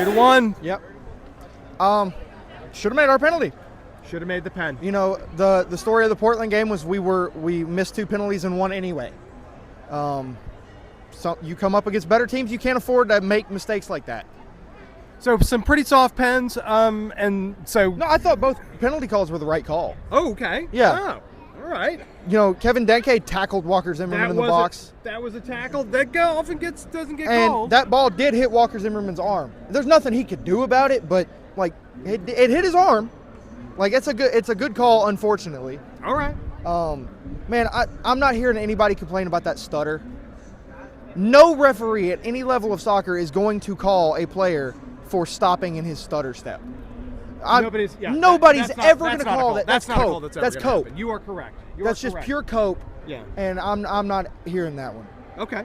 2-1. Yep. Should have made our penalty. Should have made the pen. You know, the story of the Portland game was we missed 2 penalties and 1 anyway. So you come up against better teams, you can't afford to make mistakes like that. So some pretty soft pens, and so. No, I thought both penalty calls were the right call. Oh, okay. Yeah. Oh, all right. You know, Kevin Denke tackled Walker Zimmerman in the box. That was a tackle. That often doesn't get and called. That ball did hit Walker Zimmerman's arm. There's nothing he could do about it, but like it hit his arm. Like it's a good call, unfortunately. All right. Man, I'm not hearing anybody complain about that stutter. No referee at any level of soccer is going to call a player for stopping in his stutter step. Nobody's ever going to call that. That's cope. That's cope. You are correct. That's just pure cope. Yeah. And I'm not hearing that one. Okay.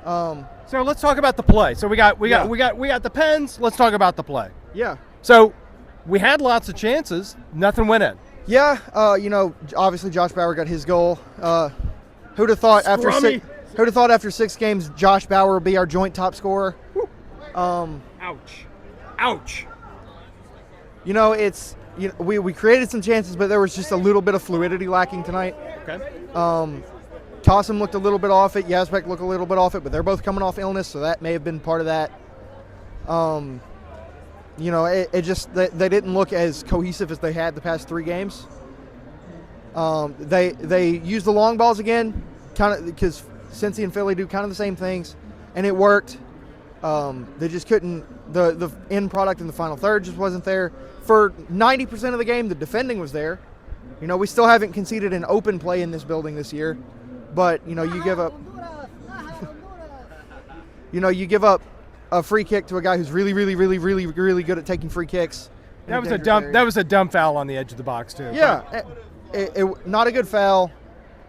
So let's talk about the play. So we got the pens. Let's talk about the play. Yeah. So we had lots of chances. Nothing went in. Yeah. You know, obviously Josh Bauer got his goal. Who'd have thought after 6 games Josh Bauer would be our joint top scorer? Ouch. You know, we created some chances, but there was just a little bit of fluidity lacking tonight. Okay. Tossum looked a little bit off it. Yazbek looked a little bit off it, but they're both coming off illness, so that may have been part of that. You know, it just they didn't look as cohesive as they had the past 3 games. They used the long balls again, kind of because Cincy and Philly do kind of the same things, and it worked. They just couldn't. The end product in the final third just wasn't there. For 90% of the game, the defending was there. You know, we still haven't conceded an open play in this building this year, but you know, you give up. You give up a free kick to a guy who's really good at taking free kicks. That was a dumb foul on the edge of the box too. Yeah, it not a good foul,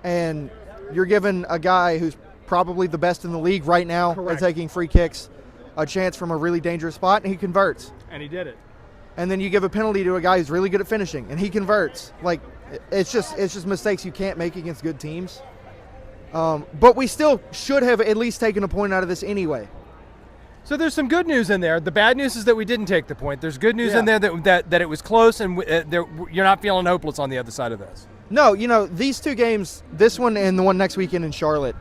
and you're giving a guy who's probably the best in the league right now at taking free kicks a chance from a really dangerous spot, and he converts. And he did it. And then you give a penalty to a guy who's really good at finishing, and he converts. Like it's just mistakes you can't make against good teams. But we still should have at least taken a point out of this anyway. So there's some good news in there. The bad news is that we didn't take the point. There's good news in there that it was close, and you're not feeling hopeless on the other side of this. No, you know, these 2 games, this one and the one next weekend in Charlotte,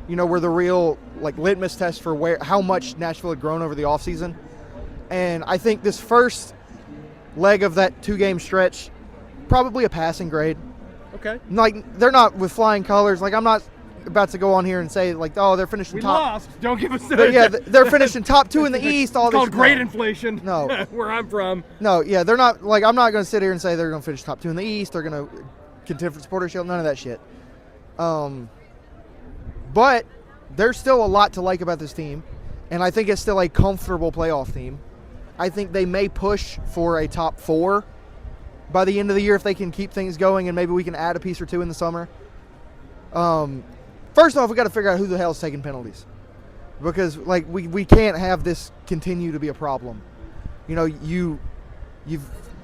you know, were the real like litmus test for how much Nashville had grown over the offseason. And I think this first leg of that 2-game stretch, probably a passing grade. Okay. Like, they're not with flying colors. Like, I'm not about to go on here and say, like, oh, they're finishing top. We lost. Don't give us that. But yeah, they're finishing top 2 in the East. It's called great inflation. No. Where I'm from. No, yeah, they're not. Like, I'm not going to sit here and say they're going to finish top 2 in the East. They're going to contend for Supporter Shield. None of that shit. But there's still a lot to like about this team, and I think it's still a comfortable playoff team. I think they may push for a top 4 by the end of the year if they can keep things going, and maybe we can add a piece or 2 in the summer. First off, we got to figure out who the hell is taking penalties, because like we can't have this continue to be a problem. You know, you've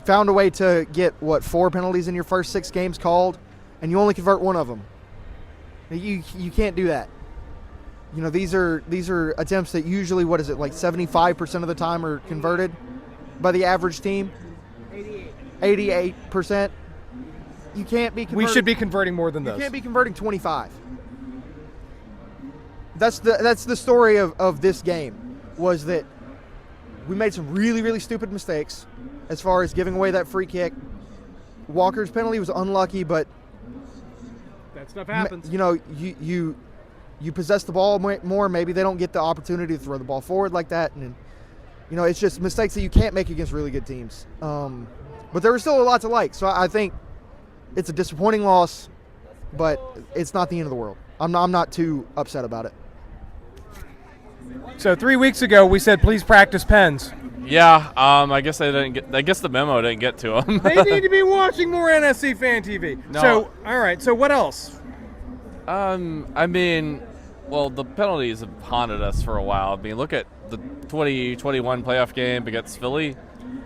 found a way to get 4 penalties in your first 6 games called, and you only convert 1 of them. You can't do that. You know, these are attempts that usually, what is it, like 75% of the time are converted by the average team? 88%. You can't be converting. We should be converting more than those. You can't be converting 25. That's the story of this game, was that we made some really stupid mistakes as far as giving away that free kick. Walker's penalty was unlucky, but that stuff happens. You know, you possess the ball more, maybe they don't get the opportunity to throw the ball forward like that. And, you know, it's just mistakes that you can't make against really good teams. But there was still a lot to like. So I think it's a disappointing loss, but it's not the end of the world. I'm not too upset about it. So 3 weeks ago, we said, please practice pens. Yeah, I guess they didn't get. I guess the memo didn't get to them. They need to be watching more NSC Fan TV. No. So, all right. So what else? I mean, well, the penalties have haunted us for a while. I mean, look at the 2021 playoff game against Philly.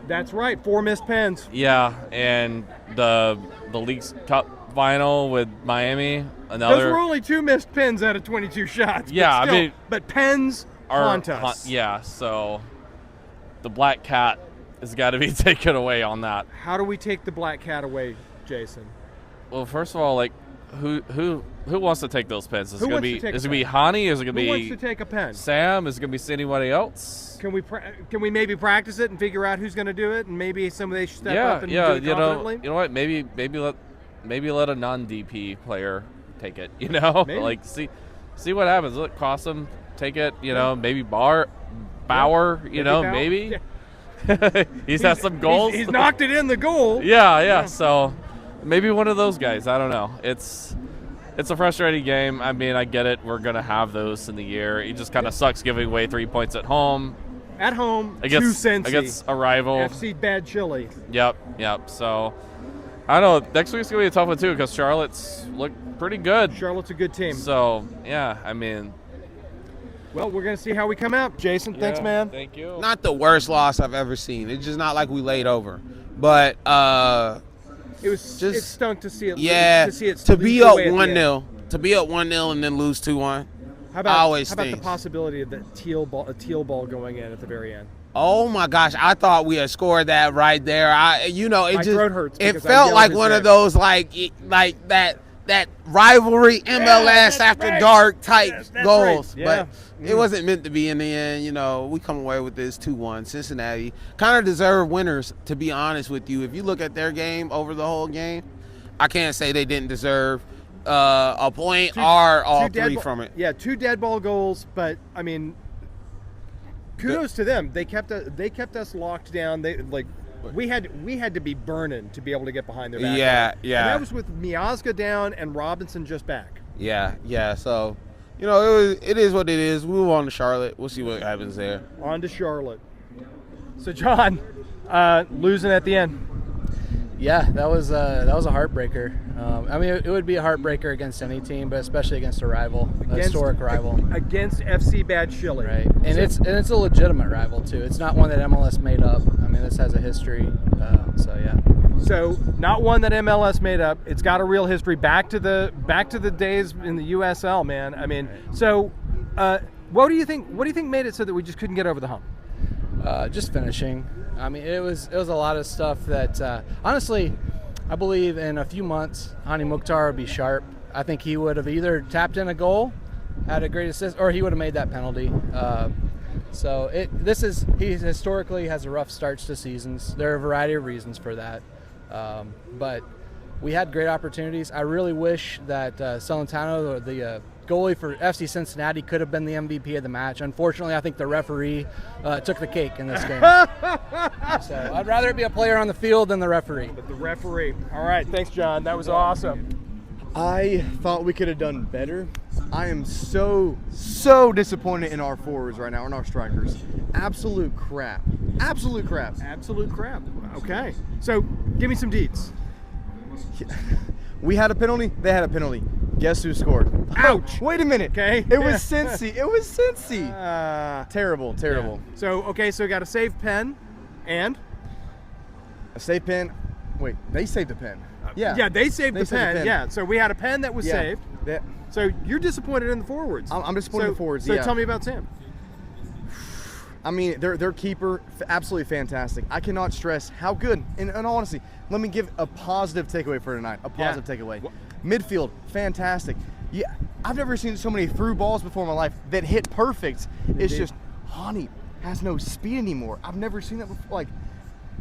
That's right, 4 missed pens. Yeah, and the League's Cup final with Miami. Another. Those were only 2 missed pens out of 22 shots. Yeah, but still, I mean, but pens haunt us. Yeah, so the black cat has got to be taken away on that. How do we take the black cat away, Jason? Well, first of all, like who wants to take those pens? Is it going to be Hani? Is it going to be Who wants to take a pen? Sam? Is it going to be anybody else? Can we maybe practice it and figure out who's going to do it, and maybe somebody should step up and do it you confidently? know what? Maybe let a non-DP player take it. You know, Maybe. like see what happens. Look, Cossum take it. You know, maybe Bauer. You know, Bauer. maybe. Yeah. He's had some goals. He's knocked it in the goal. Yeah. So maybe one of those guys. I don't know. It's a frustrating game. I mean, I get it. We're gonna have those in the year. It just kind of sucks giving away 3 points at home. At home, against to Cincy. Against a rival. FC Bad Chili. Yep. So I don't know. Next week's gonna be a tough one too because Charlotte's look pretty good. Charlotte's a good team. So yeah, I mean. Well, we're gonna see how we come out. Jason, thanks, man. Thank you. Not the worst loss I've ever seen. It's just not like we laid over, but it stunk to see it. Yeah, to be up 1-0, and then lose 2-1. How about the possibility of the teal ball going in at the very end? Oh my gosh, I thought we had scored that right there. My throat hurts. It felt like one of those like that rivalry MLS after dark type goals, right. Yeah. But it wasn't meant to be in the end. You know, we come away with this 2-1. Cincinnati kind of deserve winners, to be honest with you. If you look at their game over the whole game, I can't say they didn't deserve a point or all three from it. Yeah, 2 dead ball goals, but I mean, kudos to them. They kept us locked down. We had to be burning to be able to get behind their back. Yeah. And that was with Miazga down and Robinson just back. Yeah. So, you know, it is what it is. We move on to Charlotte. We'll see what happens there. On to Charlotte. So, John, losing at the end. Yeah, that was a heartbreaker. I mean, it would be a heartbreaker against any team, but especially against a historic rival. Against FC Bad Chili. Right, and it's a legitimate rival too. It's not one that MLS made up. I mean, this has a history. So yeah. So not one that MLS made up. It's got a real history back to the days in the USL, man. I mean, so what do you think made it so that we just couldn't get over the hump? Just finishing. I mean, it was a lot of stuff that honestly, I believe in a few months, Hani Mukhtar would be sharp. I think he would have either tapped in a goal, had a great assist, or he would have made that penalty. He historically has a rough starts to seasons. There are a variety of reasons for that, but we had great opportunities. I really wish that Celentano, the goalie for FC Cincinnati, could have been the MVP of the match. Unfortunately, I think the referee took the cake in this game. So I'd rather it be a player on the field than the referee. But the referee. All right, thanks, John. That was awesome. I thought we could have done better. I am so disappointed in our forwards right now, in our strikers. Absolute crap. Okay. So give me some deets. We had a penalty. They had a penalty. Guess who scored? Ouch. Wait a minute. Okay. It was Cincy. Terrible. Yeah. So we got a save pen and A save pen. Wait, they saved the pen. Yeah, they saved the pen. Yeah, so we had a pen that was saved. So you're disappointed in the forwards. I'm disappointed in the forwards. So tell me about Sam. I mean, their keeper, absolutely fantastic. I cannot stress how good. In all honesty, let me give a positive takeaway for tonight. Takeaway. Midfield, fantastic. Yeah, I've never seen so many through balls before in my life that hit perfect. It's just Hani has no speed anymore. I've never seen that before. Like,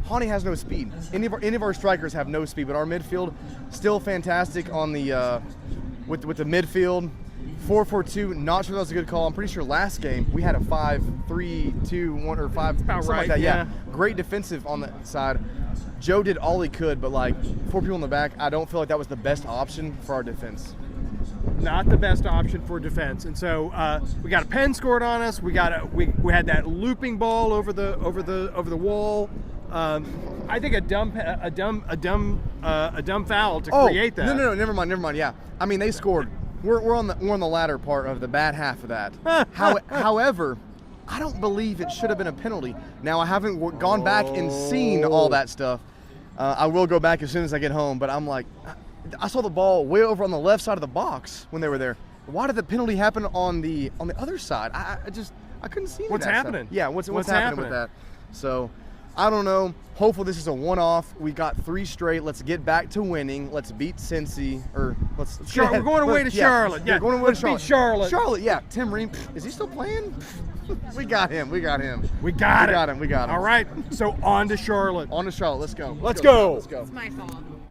Hani has no speed. Any of our strikers have no speed, but our midfield still fantastic on the with the midfield. 4-4-2, not sure that was a good call. I'm pretty sure last game we had a 5-3-2-1 or 5, about something right, like that. yeah. Great defensive on that side. Joe did all he could, but like 4 people in the back, I don't feel like that was the best option for our defense. Not the best option for defense, and so we got a pen scored on us. We had that looping ball over the wall. I think a dumb foul to create that. No, never mind. Yeah, I mean they scored. We're on the latter part of the bad half of that. However, I don't believe it should have been a penalty. Now I haven't gone back and seen all that stuff. I will go back as soon as I get home. But I'm like, I saw the ball way over on the left side of the box when they were there. Why did the penalty happen on the other side? I couldn't see what's that happening. Stuff. Yeah, what's happening with that? So, I don't know. Hopefully this is a one-off. We got 3 straight. Let's get back to winning. Let's beat Cincy. Or let's. We're going away to Charlotte. Yeah, we're going away to let's beat Charlotte. Charlotte. Yeah. Tim Ream, is he still playing? We got him. We got him. All right. So on to Charlotte. On to Charlotte. Let's go. Let's go. Let's go. It's my fault.